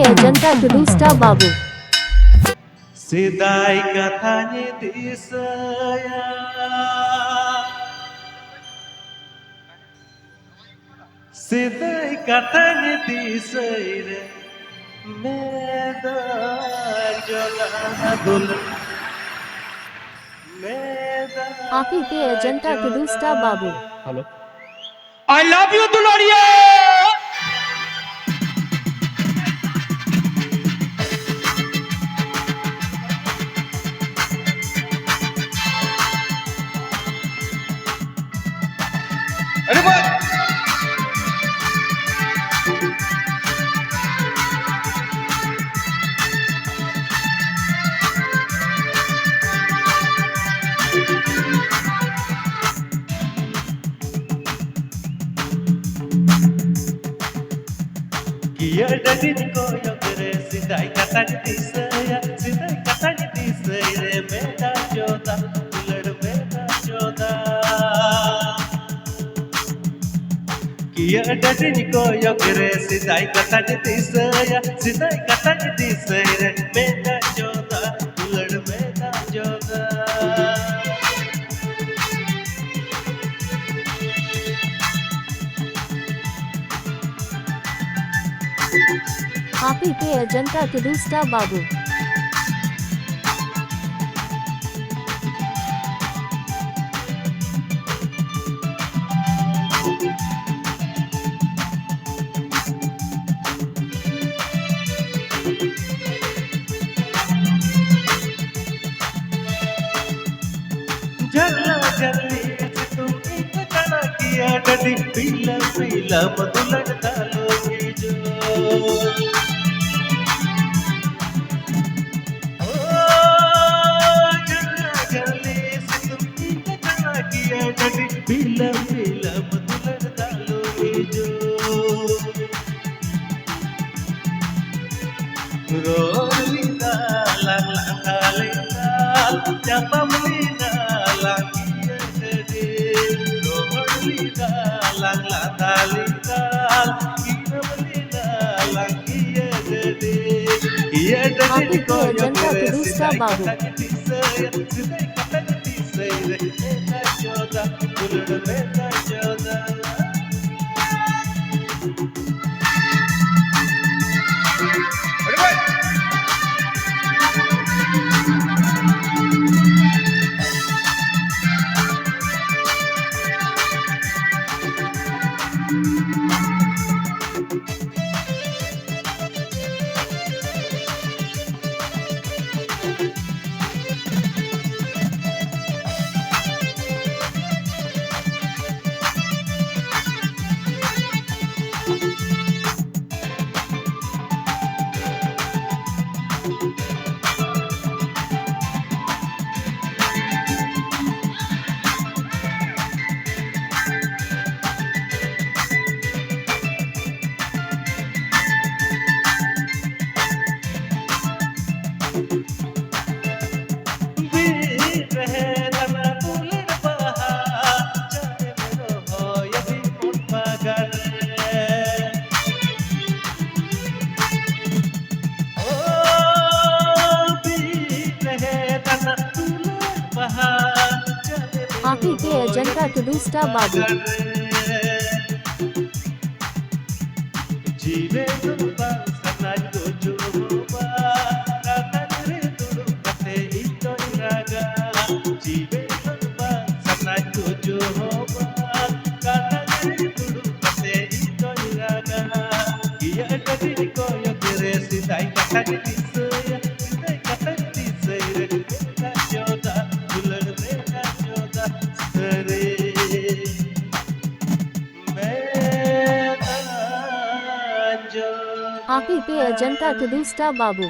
Ajanta to do star Babu. Sidai katanya di saya Sidai katanya di saya Medan joga dul Medan Api pe Ajanta to do star Babu. Hello I love you Dularia अरे भाई Kia dadin koyo kere sidai katanya di saya Sidai katanya di saya Medan joga dul Medan joga Kia dadin koyo kere sidai katanya di saya Sidai katanya di saya Medan joga dul Medan joga Api pe Ajanta to do star Babu. जल्ला जल्ली तुम एक जना किया डडी पीला पीला मधुलड़ डालोगी जो ओ जल्ला जल्ली तुम एक जना किया डडी पीला पीला मधुलड़ डालोगी जो रोलिदा lang lang kalindal japamlina lang iyadede romalida lang lang kalindal inamlina lang iyadede iyadede Api ko pe Ajanta to do star Babu. sidai katanya disayre meta joda ulud meta joda अरे भाई Api pe Ajanta to do star Babu. जीवे तुमपा सनाज को जुबा कातरे तुडु कते इतो इरागा जीवे तुमपा सनाज को जुबा कातरे तुडु कते इतो इरागा किया डडी को यो करे sidai katanya di saya sidai katanya di saya meta joda dulad meta joda sare Api pe Ajanta to do star Babu.